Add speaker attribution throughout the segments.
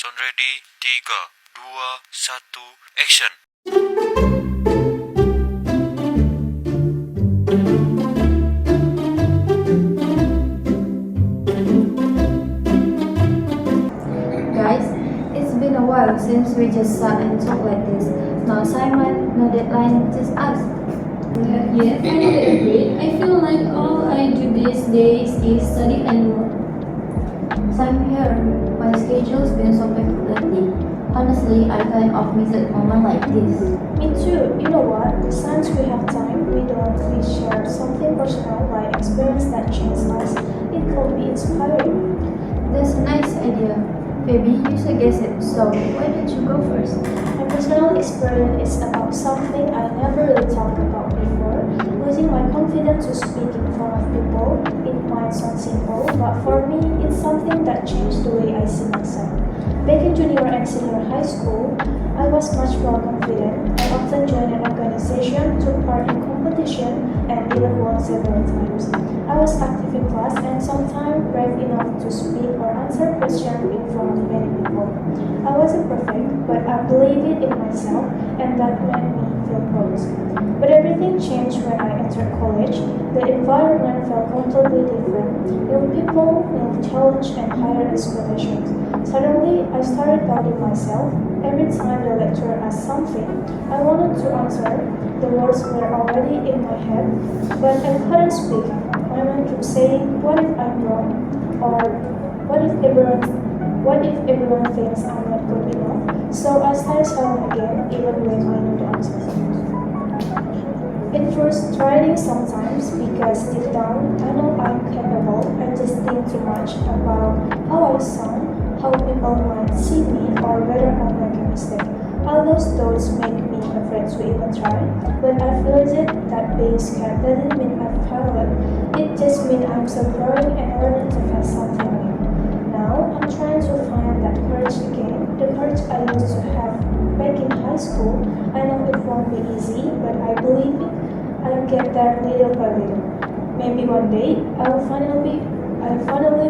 Speaker 1: Sound ready? 3, 2, 1, action!
Speaker 2: Guys, it's been a while since we just sat and talked like this. No assignment, no deadline, just us.
Speaker 3: Yeah, finally agreed. I feel like all I do these days is study and work.
Speaker 2: Same here. My schedule's been so packed lately. Honestly, I kind of miss a moment like this.
Speaker 4: Me too. You know what? Since we have time, we share something personal like experience that changed us. It could be inspiring.
Speaker 2: That's a nice idea. Baby, you suggest it, so why don't you go first?
Speaker 4: My personal experience is about something I never really talked about before. Losing my confidence to speak in front of people. It might sound simple, but for me, it's something that changed the way I see myself. Back in junior and senior high school, I was much more confident. I often joined an organization, took part in competition, and even won several times. I was active in class and sometimes brave enough to speak or answer questions in front of many people. I wasn't perfect, but I believed in myself, and that made me feel proud. But everything changed when I entered college. The environment felt completely different. New people, new challenge, and higher expectations. Suddenly, I started doubting myself. Every time the lecturer asked something, I wanted to answer. The words were already in my head, but I couldn't speak. My mind kept saying, "What if I'm wrong?" Or what if everyone thinks I'm not good enough? So I started studying again, even when I knew the answers. It frustrating sometimes because deep down I know I'm capable. I just think too much about how I sound, how people might see me, or whether I'll make a mistake. All those thoughts make me afraid to even try, but I've realized that being scared doesn't mean I've failed. It just means I'm still growing and learning to face something new. Now I'm trying to find that courage again, the courage I used to have back in high school. I know it won't be easy, but I believe I'll get there little by little. Maybe one day I'll finally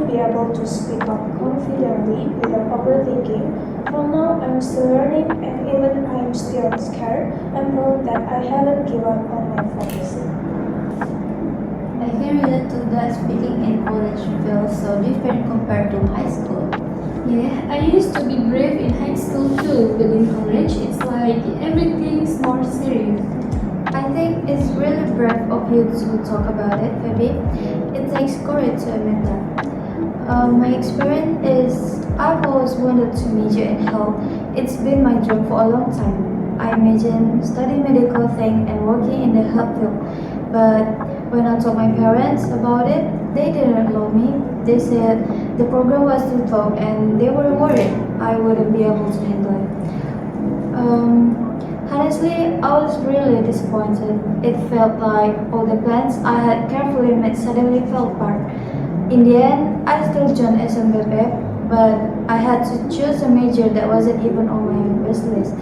Speaker 4: be able to speak up confidently without overthinking. For now, I'm still learning, and even I'm still scared, I'm proud that I haven't given up on my focus.
Speaker 2: I can relate to that. Speaking in college feels so different compared to high school.
Speaker 3: Yeah, I used to be brave in high school too, but in college it's like everything's more serious.
Speaker 2: I think it's really brave of you to talk about it, baby. It takes courage to admit that. My experience is I've always wanted to major in health. It's been my dream for a long time. I imagine studying medical thing and working in the health field. But when I told my parents about it, they didn't allow me. They said the program was too tough and they were worried I wouldn't be able to handle it. Honestly, I was really disappointed. It felt like all the plans I had carefully made suddenly fell apart. In the end, I still joined SMBP, but I had to choose a major that wasn't even on my wish list.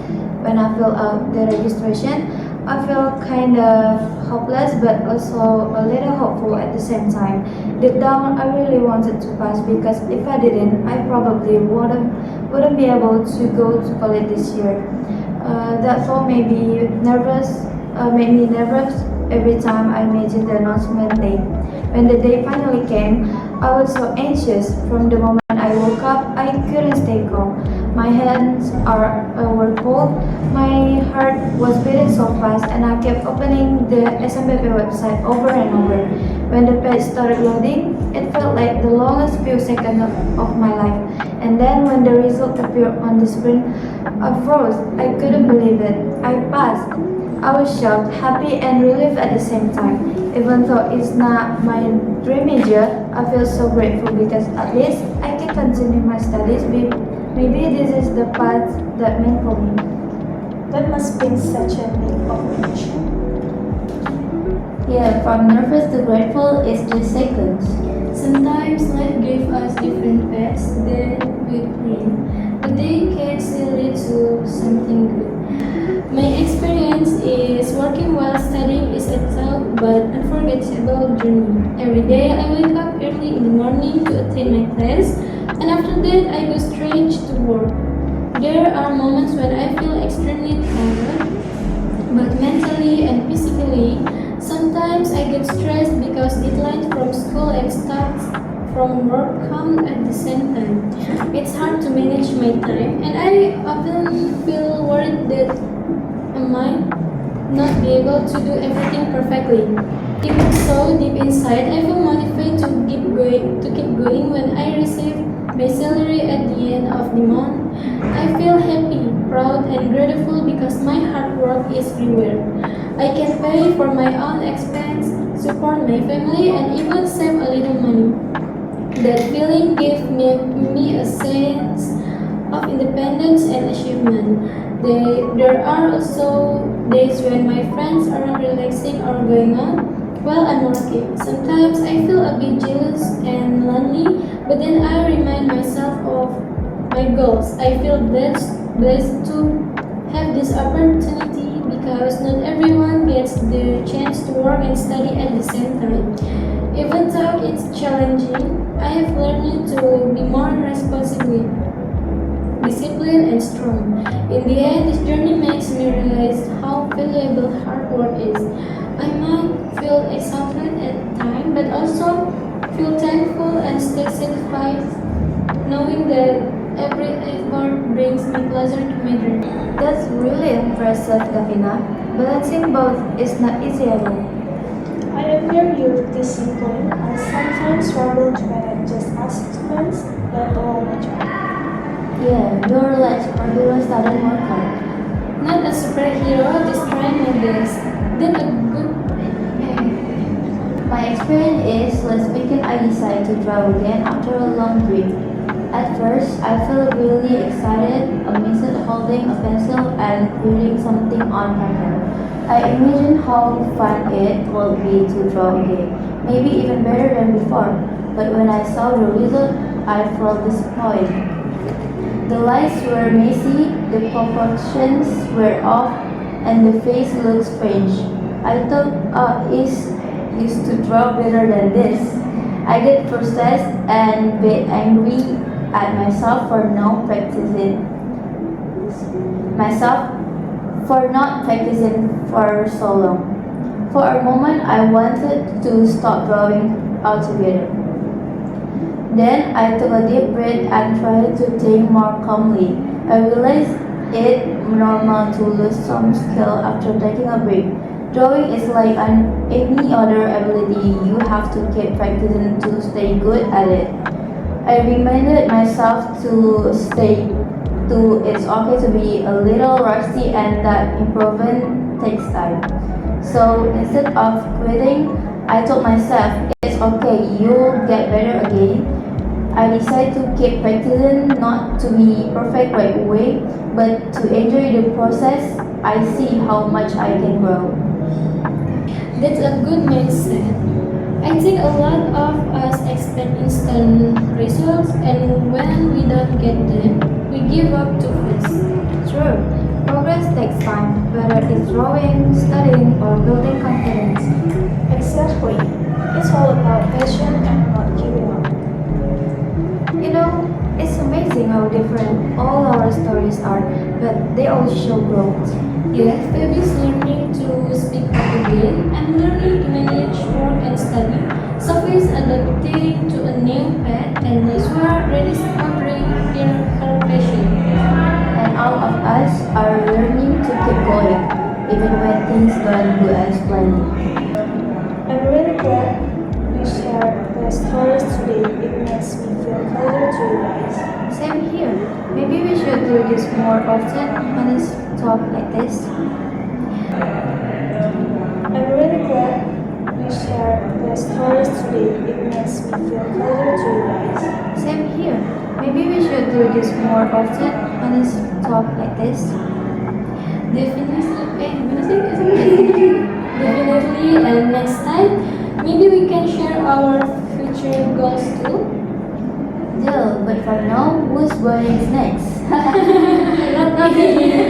Speaker 2: When I filled out the registration, I felt kind of hopeless but also a little hopeful at the same time. Deep down, I really wanted to pass because if I didn't, I probably wouldn't be able to go to college this year. That thought made me nervous every time I imagined the announcement day. When the day finally came, I was so anxious. From the moment I woke up, I couldn't stay calm. My hands were cold, my heart was beating so fast, and I kept opening the SMBP website over and over. When the page started loading, it felt like the longest few seconds of my life. And then when the result appeared on the screen, I froze. I couldn't believe it. I passed. I was shocked, happy, and relieved at the same time. Even though it's not my dream major, I feel so grateful because at least I can continue my studies. Maybe this is the path that meant for me.
Speaker 4: That must be such a big of emotion.
Speaker 2: Yeah, from nervous to grateful is just seconds.
Speaker 3: Sometimes life gives us different paths than we plan, but they can still lead to something good. My experience is working while studying is a tough but unforgettable journey. Every day I wake up early in the morning to attend my class, and after that I go straight to work. There are moments when I feel extremely tired, but mentally and physically, sometimes I get stressed because deadlines from school and tasks from work come at the same time. It's hard to manage my time, and I often feel worried that I might not be able to do everything perfectly. Even so, deep inside, I feel motivated to keep going when I receive my salary at the end of the month. I feel happy, proud, and grateful because my hard work is rewarded. I can pay for my own expense, support my family, and even save a little money. That feeling gave me a sense of independence and achievement. There are also days when my friends are relaxing or going out while I'm working. Sometimes I feel a bit jealous and lonely, but then I remind myself of my goals. I feel blessed to have this opportunity because not everyone gets the chance to work and study at the same time. Even though it's challenging, I have learned to be more responsible, disciplined, and strong. In the end, this journey makes me realize how valuable hard work is. I might feel exhausted at times, but also feel thankful and stay satisfied knowing that every effort brings me closer to my dream.
Speaker 2: That's really impressive, Davina. Balancing both is not easy at all.
Speaker 4: I admire your discipline and sometimes struggle to manage just achievements, let alone my job.
Speaker 2: Yeah, you're like superhero started worker.
Speaker 3: Not a superhero, just trying my best. Then a good.
Speaker 2: My experience is last weekend I decided to draw again after a long break. At first, I felt really excited, amazed holding a pencil and creating something on paper. I imagined how fun it would be to draw again, maybe even better than before. But when I saw the result, I felt disappointed. The lines were messy, the proportions were off, and the face looked strange. I thought it's used to draw better than this. I get frustrated and a bit angry at myself for not practicing for so long. For a moment, I wanted to stop drawing altogether. Then I took a deep breath and tried to think more calmly. I realized it's normal to lose some skill after taking a break. Drawing is like any other ability, you have to keep practicing to stay good at it. I reminded myself it's okay to be a little rusty and that improvement takes time. So instead of quitting, I told myself it's okay, you'll get better again. I decided to keep practicing, not to be perfect right away, but to enjoy the process. I see how much I can grow.
Speaker 3: That's a good mindset. I think a lot of us expect instant results, and when we don't get them, we give up too fast.
Speaker 2: True, progress takes time, whether it's drawing, studying, or building confidence.
Speaker 4: Exactly. It's all about passion and not giving up.
Speaker 2: You know, it's amazing how different all our stories are, but they all show growth.
Speaker 3: Yes, baby's learning to speak up again. I'm learning to manage work and study. Sophie is adapting to a new pet, and Niswa rediscovering her passion.
Speaker 2: And all of us are learning to keep going, even when things don't go as planned.
Speaker 4: I'm really glad we shared the stories today. It makes me feel closer to you guys.
Speaker 2: Same here. Maybe we should do this more often, honest talk like this.
Speaker 4: I'm really glad we shared the stories today. It makes me feel closer to you guys.
Speaker 2: Same here. Maybe we should do this more often, honest talk like this.
Speaker 3: Definitely, and next time, maybe we can share our future goals too.
Speaker 2: Deal, but for now, whose birthday is next?
Speaker 3: Not me.